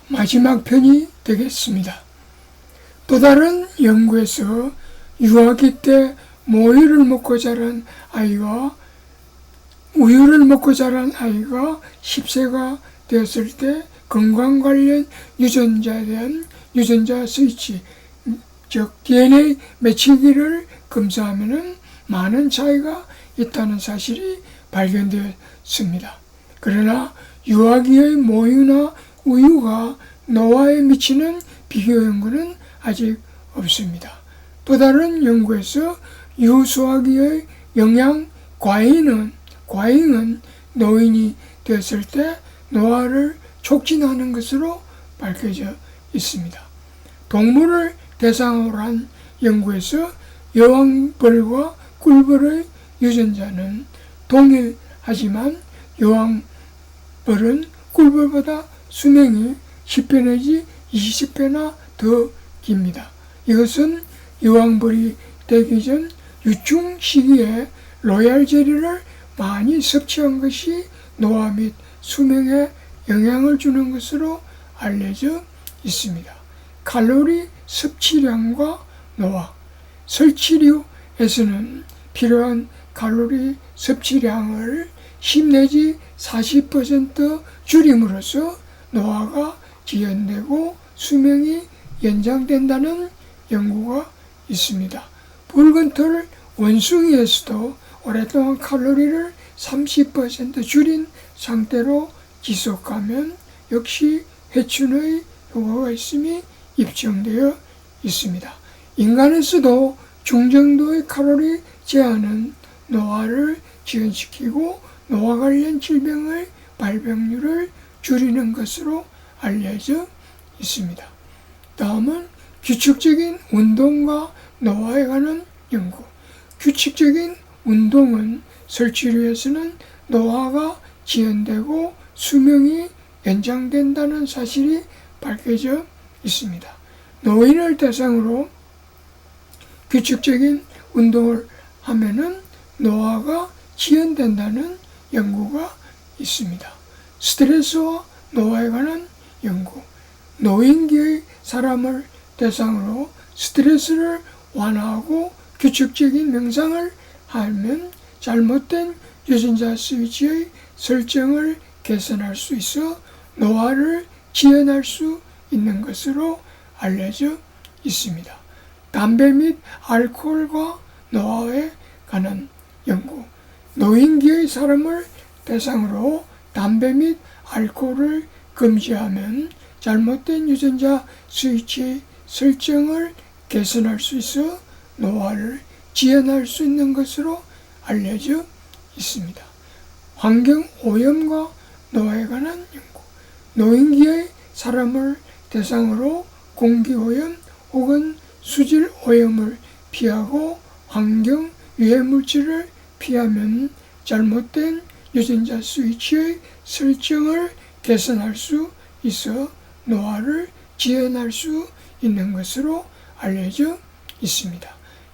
마지막 편이 되겠습니다. 또 다른 연구에서 유아기 때 모유를 먹고 자란 아이가 우유를 먹고 자란 아이가 10세가 되었을 때 건강 관련 유전자에 대한 유전자 스위치, 즉 DNA 매치기를 검사하면 많은 차이가 있다는 사실이 발견되었습니다. 그러나 유아기의 모유나 우유가 노화에 미치는 비교 연구는 아직 없습니다. 또 다른 연구에서 유소화기의 영양 과잉은 노인이 되었을 때 노화를 촉진하는 것으로 밝혀져 있습니다. 동물을 대상으로 한 연구에서 여왕벌과 꿀벌의 유전자는 동일하지만 여왕벌은 꿀벌보다 수명이 10배 내지 20배나 더 깁니다. 이것은 여왕벌이 되기 전 유충 시기에 로얄 젤리를 많이 섭취한 것이 노화 및 수명에 영향을 주는 것으로 알려져 있습니다. 칼로리 섭취량과 노화. 설치류에서는 필요한 칼로리 섭취량을 10 내지 40% 줄임으로써 노화가 지연되고 수명이 연장된다는 연구가 있습니다. 붉은 털 원숭이에서도 오랫동안 칼로리를 30% 줄인 상태로 지속하면 역시 회춘의 효과가 있음이 입증되어 있습니다. 인간에서도 중정도의 칼로리 제한은 노화를 지연시키고 노화 관련 질병의 발병률을 줄이는 것으로 알려져 있습니다. 다음은 규칙적인 운동과 노화에 관한 연구. 규칙적인 운동은 설치류에서는 노화가 지연되고 수명이 연장된다는 사실이 밝혀져 있습니다. 노인을 대상으로 규칙적인 운동을 하면은 노화가 지연된다는 연구가 있습니다. 스트레스와 노화에 관한 연구. 노인기의 사람을 대상으로 스트레스를 완화하고 규칙적인 명상을 하면 잘못된 유전자 스위치의 설정을 개선할 수 있어 노화를 지연할 수 있는 것으로 알려져 있습니다. 담배 및 알코올과 노화에 관한 연구. 노인기의 사람을 대상으로 담배 및 알코올을 금지하면 잘못된 유전자 스위치 설정을 개선할 수 있어 노화를 지연할 수 있는 것으로 알려져 있습니다. 환경 오염과 노화에 관한 연구. 노인기의 사람을 대상으로 공기 오염 혹은 수질 오염을 피하고 환경 유해 물질을 피하면 잘못된 유전자 스위치의 설정을 개선할 수 있어 노화를 지연할 수 있는 것으로 알려져 있습니다.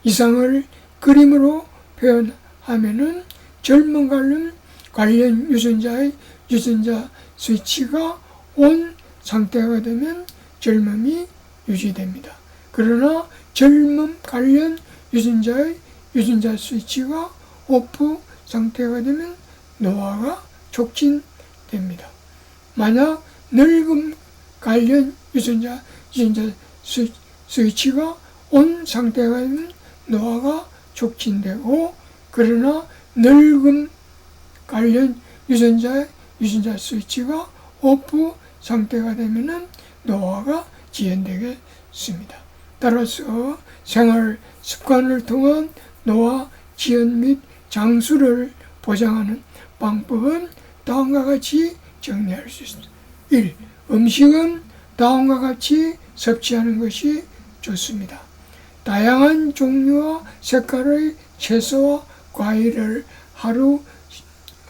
이상을 그림으로 표현하면은 젊은 관련 유전자의 유전자 스위치가 온 상태가 되면 젊음이 유지됩니다. 그러나 젊음 관련 유전자의 유전자 스위치가 오프 상태가 되면 노화가 촉진됩니다. 만약 늙음 관련 유전자 스위치가 온 상태가 되면 노화가 촉진되고, 그러나 늙음 관련 유전자 스위치가 오프 상태가 되면 노화가 지연되겠습니다. 따라서 생활 습관을 통한 노화 지연 및 장수를 보장하는 방법은 다음과 같이 정리할 수 있습니다. 1. 음식은 다음과 같이 섭취하는 것이 좋습니다. 다양한 종류와 색깔의 채소와 과일을 하루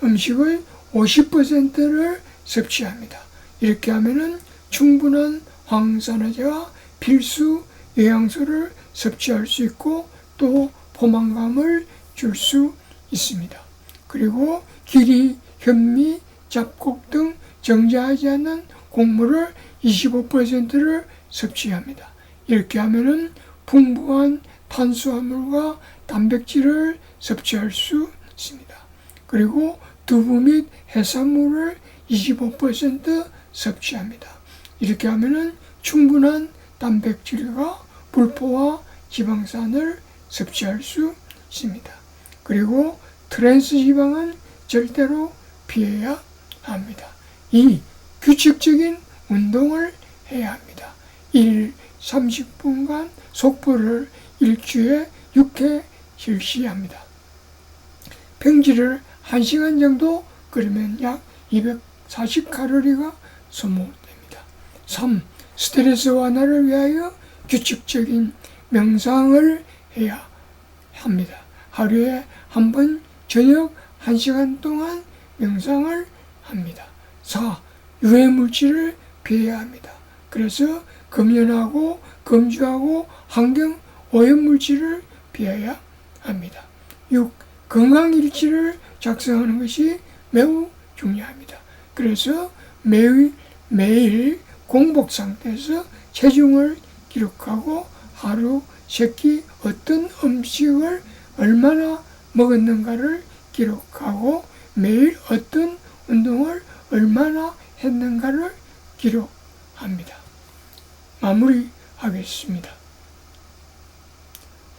음식의 50%를 섭취합니다. 이렇게 하면은 충분한 황산화제와 필수 영양소를 섭취할 수 있고 또 포만감을 줄 수 있습니다. 그리고 기리, 현미, 잡곡 등 정제하지 않는 곡물을 25%를 섭취합니다. 이렇게 하면은 풍부한 탄수화물과 단백질을 섭취할 수 있습니다. 그리고 두부 및 해산물을 25% 섭취합니다. 이렇게 하면은 충분한 단백질과 불포화 지방산을 섭취할 수 있습니다. 그리고 트랜스 지방은 절대로 피해야 합니다. 2. 규칙적인 운동을 해야 합니다. 1. 30분간 속보를 일주에 6회 실시합니다. 평지를 1시간 정도 끓이면 약 240칼로리가 소모됩니다. 3. 스트레스 완화를 위하여 규칙적인 명상을 해야 합니다. 하루에 한 번 저녁 1시간 동안 명상을 합니다. 4. 유해 물질을 피해야 합니다. 그래서 금연하고 금주하고 환경 오염 물질을 피해야 합니다. 6. 건강일지를 작성하는 것이 매우 중요합니다. 그래서 매일 공복 상태에서 체중을 기록하고 하루 3끼 어떤 음식을 얼마나 먹었는가를 기록하고 매일 어떤 운동을 얼마나 했는가를 기록합니다. 마무리하겠습니다.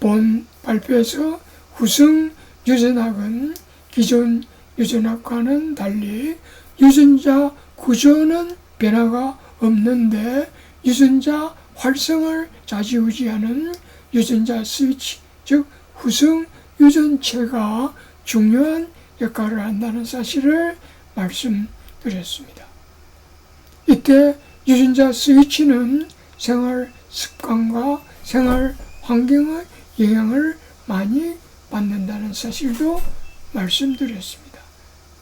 본 발표에서 후성 유전학은 기존 유전학과는 달리 유전자 구조는 변화가 없는데 유전자 활성을 좌지우지하는 유전자 스위치, 즉 후성 유전체가 중요한 역할을 한다는 사실을 말씀드렸습니다. 이때 유전자 스위치는 생활 습관과 생활 환경의 영향을 많이 받는다는 사실도 말씀드렸습니다.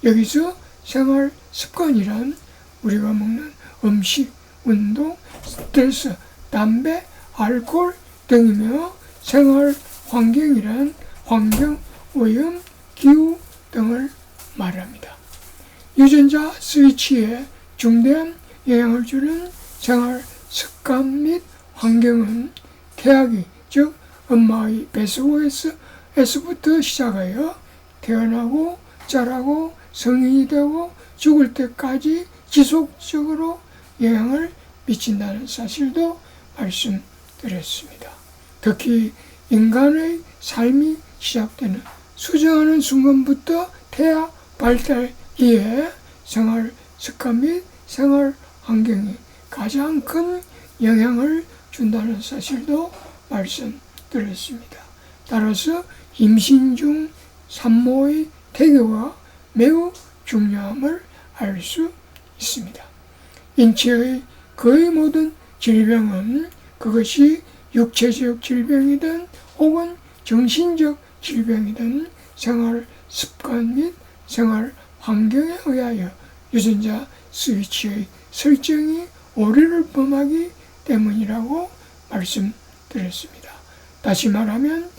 여기서 생활 습관이란 우리가 먹는 음식, 운동, 스트레스, 담배, 알코올 등이며 생활 환경이란 환경, 오염, 기후 등을 말합니다. 유전자 스위치에 중대한 영향을 주는 생활 습관 및 환경은 태아기, 즉 엄마의 뱃속에서부터 시작하여 태어나고 자라고 성인이 되고 죽을 때까지 지속적으로 영향을 미친다는 사실도 말씀드렸습니다. 특히 인간의 삶이 시작되는 수정하는 순간부터 태아 발달기에 생활 습관 및 생활 환경이 가장 큰 영향을 준다는 사실도 말씀드렸습니다. 따라서 임신 중 산모의 태교가 매우 중요함을 알 수 있습니다. 인체의 거의 모든 질병은 그것이 육체적 질병이든 혹은 정신적 질병이든 생활 습관 및 생활 환경에 의하여 유전자 스위치의 설정이 오류를 범하기 때문이라고 말씀드렸습니다. 다시 말하면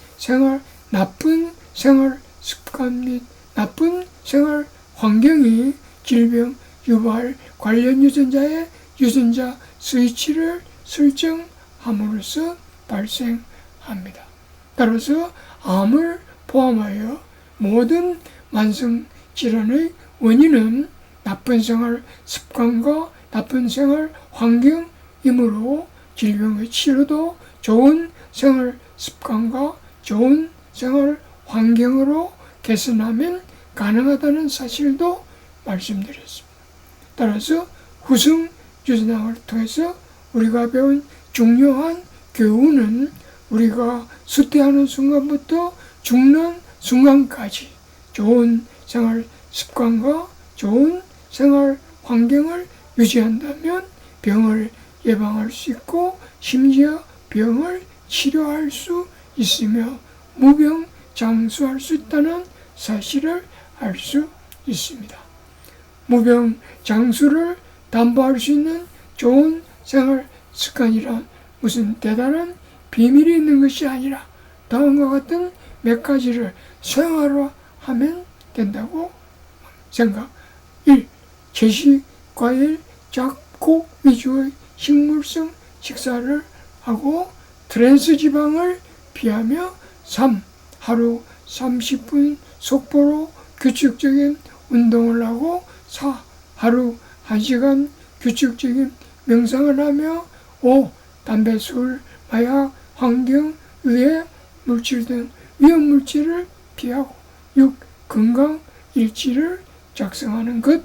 나쁜 생활 습관 및 나쁜 생활 환경이 질병 유발 관련 유전자의 유전자 스위치를 설정함으로써 발생합니다. 따라서 암을 포함하여 모든 만성 질환의 원인은 나쁜 생활 습관과 나쁜 생활 환경이므로 질병의 치료도 좋은 생활 습관과 좋은 생활 환경으로 개선하면 가능하다는 사실도 말씀드렸습니다. 따라서 후성 유전학을 통해서 우리가 배운 중요한 교훈은 우리가 쇠퇴하는 순간부터 죽는 순간까지 좋은 생활 습관과 좋은 생활 환경을 유지한다면 병을 예방할 수 있고 심지어 병을 치료할 수 있으며 무병장수할 수 있다는 사실을 알 수 있습니다. 무병장수를 담보할 수 있는 좋은 생활 습관이란 무슨 대단한 비밀이 있는 것이 아니라 다음과 같은 몇 가지를 생활화하면 된다고 생각. 1. 채식, 과일, 잡곡 위주의 식물성 식사를 하고 트랜스 지방을 피하며 3. 하루 30분 속보로 규칙적인 운동을 하고 4. 하루 1시간 규칙적인 명상을 하며 5. 담배, 술, 마약, 환경, 의해 물질 등 위험물질을 피하고 6. 건강 일지를 작성하는 것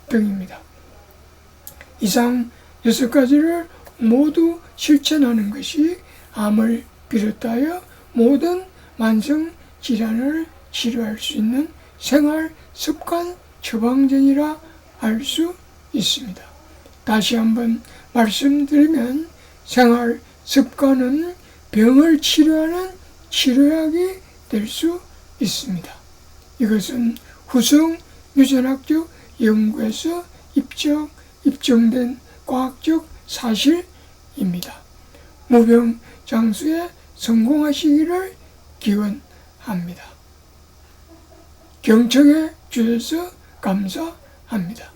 등입니다. 이상 6가지를 모두 실천하는 것이 암을 비롯하여 모든 만성 질환을 치료할 수 있는 생활 습관 처방전이라 할 수 있습니다. 다시 한번 말씀드리면 생활 습관은 병을 치료하는 치료약이 될 수 있습니다. 이것은 후성 유전학적 연구에서 입증된 과학적 사실입니다. 무병장수에 성공하시기를 기원합니다. 경청해 주셔서 감사합니다.